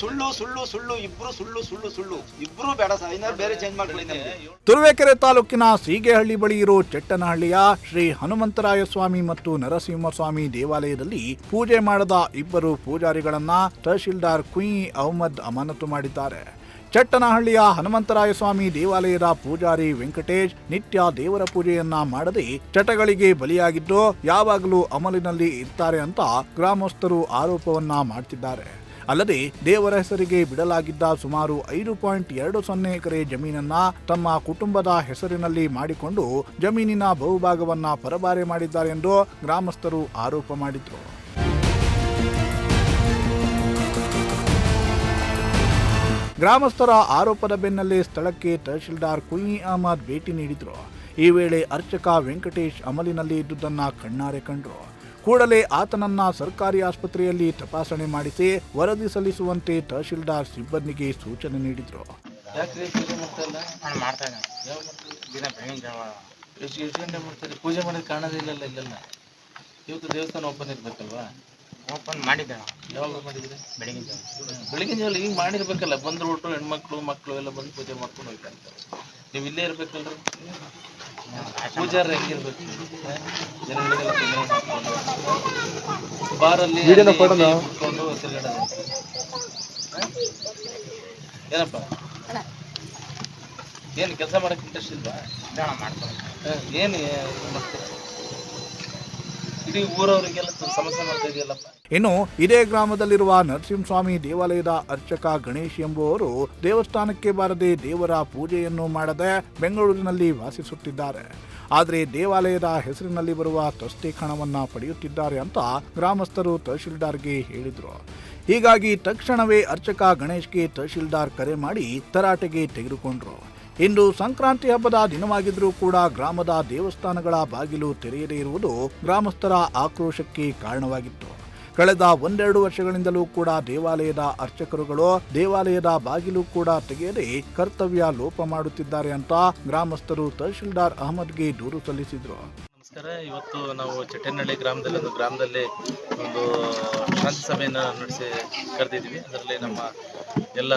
ಸುಳ್ಳು ಸುಳ್ಳು ಸುಳ್ಳು ಇಬ್ರು ಸುಳ್ಳು ಸುಳ್ಳು ಸುಳ್ಳು ಇಬ್ರು ಬೇಡ ಸರ್, ಐನಾರು ಬೇರೆ ಚೇಂಜ್ ಮಾಡ್ಕೊಳ್ಳಿ ನಮಗೆ. ತುರುವೇಕೆರೆ ತಾಲೂಕಿನ ಸೀಗೆಹಳ್ಳಿ ಬಳಿ ಇರೋ ಚೆಟ್ಟನಹಳ್ಳಿಯ ಶ್ರೀ ಹನುಮಂತರಾಯ ಸ್ವಾಮಿ ಮತ್ತು ನರಸಿಂಹಸ್ವಾಮಿ ದೇವಾಲಯದಲ್ಲಿ ಪೂಜೆ ಮಾಡದ ಇಬ್ಬರು ಪೂಜಾರಿಗಳನ್ನ ತಹಶೀಲ್ದಾರ್ ಕುಯಿ ಅಹಮದ್ ಅಮಾನತು ಮಾಡಿದ್ದಾರೆ. ಚಟ್ಟನಹಳ್ಳಿಯ ಹನುಮಂತರಾಯ ಸ್ವಾಮಿ ದೇವಾಲಯದ ಪೂಜಾರಿ ವೆಂಕಟೇಶ್ ನಿತ್ಯ ದೇವರ ಪೂಜೆಯನ್ನ ಮಾಡದೆ ಚಟಗಳಿಗೆ ಬಲಿಯಾಗಿದ್ದು ಯಾವಾಗಲೂ ಅಮಲಿನಲ್ಲಿ ಇರ್ತಾರೆ ಅಂತ ಗ್ರಾಮಸ್ಥರು ಆರೋಪವನ್ನ ಮಾಡ್ತಿದ್ದಾರೆ. ಅಲ್ಲದೆ ದೇವರ ಹೆಸರಿಗೆ ಬಿಡಲಾಗಿದ್ದ ಸುಮಾರು 5.20 ಎಕರೆ ಜಮೀನನ್ನ ತಮ್ಮ ಕುಟುಂಬದ ಹೆಸರಿನಲ್ಲಿ ಮಾಡಿಕೊಂಡು ಜಮೀನಿನ ಬಹುಭಾಗವನ್ನ ಪರಬಾರೆ ಮಾಡಿದ್ದಾರೆ ಎಂದು ಗ್ರಾಮಸ್ಥರು ಆರೋಪ ಮಾಡಿದ್ರು. ಗ್ರಾಮಸ್ಥರ ಆರೋಪದ ಬೆನ್ನಲ್ಲೇ ಸ್ಥಳಕ್ಕೆ ತಹಶೀಲ್ದಾರ್ ಕುಯಿ ಅಹಮದ್ ಭೇಟಿ ನೀಡಿದ್ರು. ಈ ವೇಳೆ ಅರ್ಚಕ ವೆಂಕಟೇಶ್ ಅಮಲಿನಲ್ಲಿ ಇದ್ದುದನ್ನ ಕಣ್ಣಾರೆ ಕಂಡ್ರು. ಕೂಡಲೇ ಆತನನ್ನ ಸರ್ಕಾರಿ ಆಸ್ಪತ್ರೆಯಲ್ಲಿ ತಪಾಸಣೆ ಮಾಡಿಸಿ ವರದಿ ಸಲ್ಲಿಸುವಂತೆ ತಹಶೀಲ್ದಾರ್ ಸಿಬ್ಬಂದಿಗೆ ಸೂಚನೆ ನೀಡಿದ್ರು. ಪೂಜೆ ಮಾಡೋದು ಕಾಣೋದಿಲ್ಲ ಇಲ್ಲೆಲ್ಲ. ಇವತ್ತು ದೇವಸ್ಥಾನ ಓಪನ್ ಇರ್ಬೇಕಲ್ವಾ? ಓಪನ್ ಮಾಡಿದ್ದೆ. ಯಾವಾಗ ಮಾಡಿದ್ರೆ? ಬೆಳಿಗ್ಗೆ ಜಾವ ಹಿಂಗೆ ಮಾಡಿರ್ಬೇಕಲ್ಲ. ಬಂದ್ರು ಒಟ್ಟು ಹೆಣ್ಮಕ್ಳು ಮಕ್ಕಳು ಎಲ್ಲ ಬಂದು ಪೂಜೆ ಮಾಡ್ಕೊಂಡು ಹೋಗ್ತಾರೆ. ನೀವು ಇಲ್ಲೇ ಇರ್ಬೇಕಲ್ರಿ? ಪೂಜಾರ ಹೆಂಗಿರ್ಬೇಕು? ಜನಗಳಿಗೆಲ್ಲ ಬಾರಲ್ಲಿ ಕುತ್ಕೊಂಡು ತಿರ್ಗಾಡೋದು ಏನಪ್ಪ? ಏನು ಕೆಲಸ ಮಾಡಕ್ಕೆ ಇಂಟ್ರೆಸ್ಟ್ ಇಲ್ವಾ? ಏನು ಮತ್ತೆ ಇಡೀ ಊರವರಿಗೆಲ್ಲ ಸಮಸ್ಯೆ ಮಾಡ್ತಾ ಇದೆಯಲ್ಲಪ್ಪ. ಇನ್ನು ಇದೇ ಗ್ರಾಮದಲ್ಲಿರುವ ನರಸಿಂಹಸ್ವಾಮಿ ದೇವಾಲಯದ ಅರ್ಚಕ ಗಣೇಶ್ ಎಂಬುವರು ದೇವಸ್ಥಾನಕ್ಕೆ ಬಾರದೆ ದೇವರ ಪೂಜೆಯನ್ನು ಮಾಡದೆ ಬೆಂಗಳೂರಿನಲ್ಲಿ ವಾಸಿಸುತ್ತಿದ್ದಾರೆ. ಆದರೆ ದೇವಾಲಯದ ಹೆಸರಿನಲ್ಲಿ ಬರುವ ತಸ್ತಿ ಹಣವನ್ನ ಪಡೆಯುತ್ತಿದ್ದಾರೆ ಅಂತ ಗ್ರಾಮಸ್ಥರು ತಹಶೀಲ್ದಾರ್ಗೆ ಹೇಳಿದ್ರು. ಹೀಗಾಗಿ ತಕ್ಷಣವೇ ಅರ್ಚಕ ಗಣೇಶ್ಗೆ ತಹಶೀಲ್ದಾರ್ ಕರೆ ಮಾಡಿ ತರಾಟೆಗೆ ತೆಗೆದುಕೊಂಡ್ರು. ಇಂದು ಸಂಕ್ರಾಂತಿ ಹಬ್ಬದ ದಿನವಾಗಿದ್ರೂ ಕೂಡ ಗ್ರಾಮದ ದೇವಸ್ಥಾನಗಳ ಬಾಗಿಲು ತೆರೆಯದೇ ಇರುವುದು ಗ್ರಾಮಸ್ಥರ ಆಕ್ರೋಶಕ್ಕೆ ಕಾರಣವಾಗಿತ್ತು. ಕಳೆದ 1-2 ವರ್ಷಗಳಿಂದಲೂ ಕೂಡ ದೇವಾಲಯದ ಅರ್ಚಕರುಗಳು ದೇವಾಲಯದ ಬಾಗಿಲು ಕೂಡ ತೆಗೆಯದೆ ಕರ್ತವ್ಯ ಲೋಪ ಮಾಡುತ್ತಿದ್ದಾರೆ ಅಂತ ಗ್ರಾಮಸ್ಥರು ತಹಶೀಲ್ದಾರ್ ಅಹಮದ್ಗೆ ದೂರು ಸಲ್ಲಿಸಿದ್ರು. ನಮಸ್ಕಾರ. ಇವತ್ತು ನಾವು ಚೆಟ್ಟನಹಳ್ಳಿ ಗ್ರಾಮದಲ್ಲಿ ಒಂದು ಶಾಂತಿ ಸಭೆಯನ್ನು ನಡೆಸಿ ಕರೆದಿದ್ವಿ. ಅದರಲ್ಲಿ ನಮ್ಮ ಎಲ್ಲ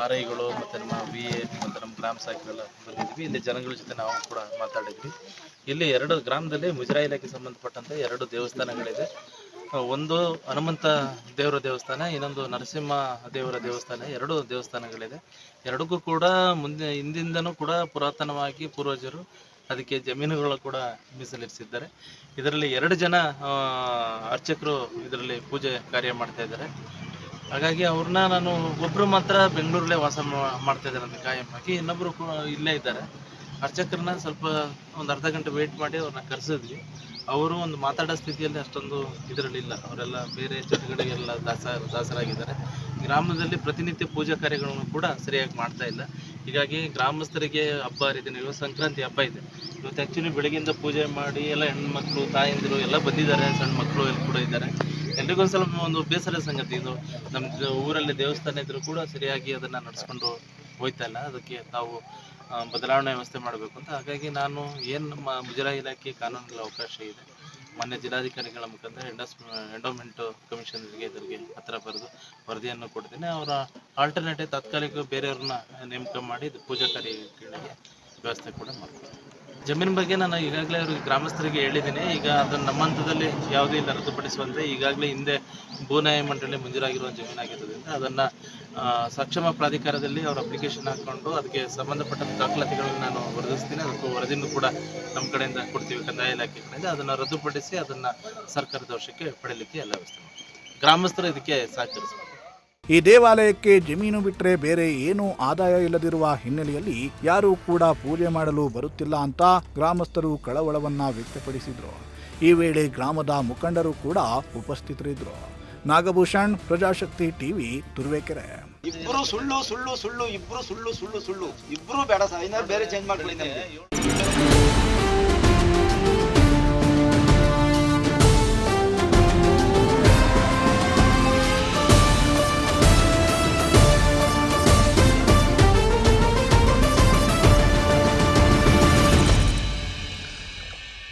ಆರ್ಐಗಳು ಮತ್ತು ನಮ್ಮ VA ಮತ್ತು ನಮ್ಮ ಗ್ರಾಮ ಸಾಹಿತ್ಯವೆಲ್ಲ ಬಂದಿದ್ವಿ. ಇಲ್ಲಿ ಜನಗಳ ಜೊತೆ ನಾವು ಕೂಡ ಮಾತಾಡಿದ್ವಿ. ಇಲ್ಲಿ 2 ಗ್ರಾಮದಲ್ಲಿ ಮುಜರಾಯಿ ಇಲಾಖೆಗೆ ಸಂಬಂಧಪಟ್ಟಂತೆ 2 ದೇವಸ್ಥಾನಗಳಿದೆ. ಒಂದು ಹನುಮಂತ ದೇವರ ದೇವಸ್ಥಾನ, ಇನ್ನೊಂದು ನರಸಿಂಹ ದೇವರ ದೇವಸ್ಥಾನ. 2 ದೇವಸ್ಥಾನಗಳಿದೆ. 2ಕ್ಕೂ ಕೂಡ ಹಿಂದಿಂದನೂ ಕೂಡ ಪುರಾತನವಾಗಿ ಪೂರ್ವಜರು ಅದಕ್ಕೆ ಜಮೀನುಗಳು ಕೂಡ ಮೀಸಲಿರಿಸಿದ್ದಾರೆ. ಇದರಲ್ಲಿ 2 ಜನ ಅರ್ಚಕರು ಇದರಲ್ಲಿ ಪೂಜೆ ಕಾರ್ಯ ಮಾಡ್ತಾ ಇದ್ದಾರೆ. ಹಾಗಾಗಿ ಅವ್ರನ್ನ ನಾನು ಒಬ್ಬರು ಮಾತ್ರ ಬೆಂಗಳೂರಲ್ಲೇ ವಾಸ ಮಾಡ್ತಾ ಇದ್ದಾರೆ ಅಂತ ಕಾಯಂ ಆಗಿ, ಇನ್ನೊಬ್ರು ಇಲ್ಲೇ ಇದ್ದಾರೆ. ಅರ್ಚಕರನ್ನ ಸ್ವಲ್ಪ ಒಂದು ಅರ್ಧ ಗಂಟೆ ವೇಟ್ ಮಾಡಿ ಅವ್ರನ್ನ ಕರೆಸಿದ್ವಿ. ಅವರು ಒಂದು ಮಾತಾಡೋ ಸ್ಥಿತಿಯಲ್ಲಿ ಅಷ್ಟೊಂದು ಇದರಲ್ಲಿ ಇಲ್ಲ. ಅವರೆಲ್ಲ ಬೇರೆ ಚಟುವಟಿಕೆಗೆಲ್ಲ ದಾಸರಾಗಿದ್ದಾರೆ. ಗ್ರಾಮದಲ್ಲಿ ಪ್ರತಿನಿತ್ಯ ಪೂಜಾ ಕಾರ್ಯಗಳನ್ನು ಕೂಡ ಸರಿಯಾಗಿ ಮಾಡ್ತಾ ಇಲ್ಲ. ಹೀಗಾಗಿ ಗ್ರಾಮಸ್ಥರಿಗೆ ಹಬ್ಬ ಹರಿದಿನ, ಇವತ್ತು ಸಂಕ್ರಾಂತಿ ಹಬ್ಬ ಇದೆ. ಇವತ್ತು ಆ್ಯಕ್ಚುಲಿ ಬೆಳಗ್ಗೆಯಿಂದ ಪೂಜೆ ಮಾಡಿ ಎಲ್ಲ ಹೆಣ್ಮಕ್ಳು ತಾಯಂದಿರು ಎಲ್ಲ ಬಂದಿದ್ದಾರೆ, ಸಣ್ಣ ಮಕ್ಕಳು ಎಲ್ಲ ಕೂಡ ಇದ್ದಾರೆ. ಎಲ್ರಿಗೊಂದು ಸ್ವಲ್ಪ ಒಂದು ಬೇಸರದ ಸಂಗತಿ ಇದು. ನಮ್ಮ ಊರಲ್ಲಿ ದೇವಸ್ಥಾನ ಇದ್ರೂ ಕೂಡ ಸರಿಯಾಗಿ ಅದನ್ನು ನಡೆಸ್ಕೊಂಡು ಹೋಯ್ತಾ ಇಲ್ಲ. ಅದಕ್ಕೆ ತಾವು ಬದಲಾವಣೆ ವ್ಯವಸ್ಥೆ ಮಾಡಬೇಕು ಅಂತ. ಹಾಗಾಗಿ ನಾನು ಏನು ನಮ್ಮ ಮುಜರಾಯಿ ಇಲಾಖೆ ಕಾನೂನಲ್ಲಿ ಅವಕಾಶ ಇದೆ, ಮಾನ್ಯ ಜಿಲ್ಲಾಧಿಕಾರಿಗಳ ಮುಖಾಂತರ ಎಂಡೋಮೆಂಟ್ ಕಮಿಷನರ್ಗೆ ಇದರಿಗೆ ಪತ್ರ ಬರೆದು ವರದಿಯನ್ನು ಕೊಡ್ತೀನಿ. ಅವರ ಆಲ್ಟರ್ನೇಟಿವ್ ತಾತ್ಕಾಲಿಕ ಬೇರೆಯವ್ರನ್ನ ನೇಮಕ ಮಾಡಿ ಪೂಜಾ ಕಾರ್ಯಗಳಿಗೆ ವ್ಯವಸ್ಥೆ ಕೂಡ ಮಾಡ್ತೀನಿ. ಜಮೀನು ಬಗ್ಗೆ ನಾನು ಈಗಾಗಲೇ ಅವ್ರಿಗೆ ಗ್ರಾಮಸ್ಥರಿಗೆ ಹೇಳಿದ್ದೀನಿ. ಈಗ ಅದನ್ನು ನಮ್ಮ ಹಂತದಲ್ಲಿ ಯಾವುದೂ ಇಲ್ಲ ರದ್ದುಪಡಿಸುವಂತೆ. ಈಗಾಗಲೇ ಹಿಂದೆ ಭೂನ್ಯಾಯ ಮಂಡಳಿ ಮಂಜೂರಾಗಿರುವ ಜಮೀನಾಗಿರೋದ್ರಿಂದ ಅದನ್ನು ಸಕ್ಷಮ ಪ್ರಾಧಿಕಾರದಲ್ಲಿ ಅವ್ರ ಅಪ್ಲಿಕೇಶನ್ ಹಾಕ್ಕೊಂಡು ಅದಕ್ಕೆ ಸಂಬಂಧಪಟ್ಟ ದಾಖಲಾತಿಗಳನ್ನು ನಾನು ಒದಗಿಸ್ತೀನಿ. ಅದಕ್ಕೂ ವರದಿನೂ ಕೂಡ ನಮ್ಮ ಕಡೆಯಿಂದ ಕೊಡ್ತೀವಿ, ಕಂದಾಯ ಇಲಾಖೆ ಕಡೆಯಿಂದ. ಅದನ್ನು ರದ್ದುಪಡಿಸಿ ಅದನ್ನು ಸರ್ಕಾರದ ವಶಕ್ಕೆ ಪಡೆಯಲಿಕ್ಕೆ ಎಲ್ಲ ವ್ಯವಸ್ಥೆ ಮಾಡ್ತೀವಿ. ಗ್ರಾಮಸ್ಥರು ಇದಕ್ಕೆ ಸಹಕರಿಸಬೇಕು. ಈ ದೇವಾಲಯಕ್ಕೆ ಜಮೀನು ಬಿಟ್ಟರೆ ಬೇರೆ ಏನೂ ಆದಾಯ ಇಲ್ಲದಿರುವ ಹಿನ್ನೆಲೆಯಲ್ಲಿ ಯಾರೂ ಕೂಡ ಪೂಜೆ ಮಾಡಲು ಬರುತ್ತಿಲ್ಲ ಅಂತ ಗ್ರಾಮಸ್ಥರು ಕಳವಳವನ್ನ ವ್ಯಕ್ತಪಡಿಸಿದ್ರು. ಈ ವೇಳೆ ಗ್ರಾಮದ ಮುಖಂಡರು ಕೂಡ ಉಪಸ್ಥಿತರಿದ್ದರು. ನಾಗಭೂಷಣ್, ಪ್ರಜಾಶಕ್ತಿ ಟಿವಿ, ತುರುವೇಕೆರೆ. ಇಬ್ರು ಸುಳ್ಳು ಸುಳ್ಳು ಸುಳ್ಳು ಇಬ್ರು ಸುಳ್ಳು ಸುಳ್ಳು ಸುಳ್ಳು ಇಬ್ರು ಬೇಡ ಸರ್, ಐನಾರು ಬೇರೆ ಚೇಂಜ್ ಮಾಡ್ಕೊಳ್ಳಿ ನಮಗೆ.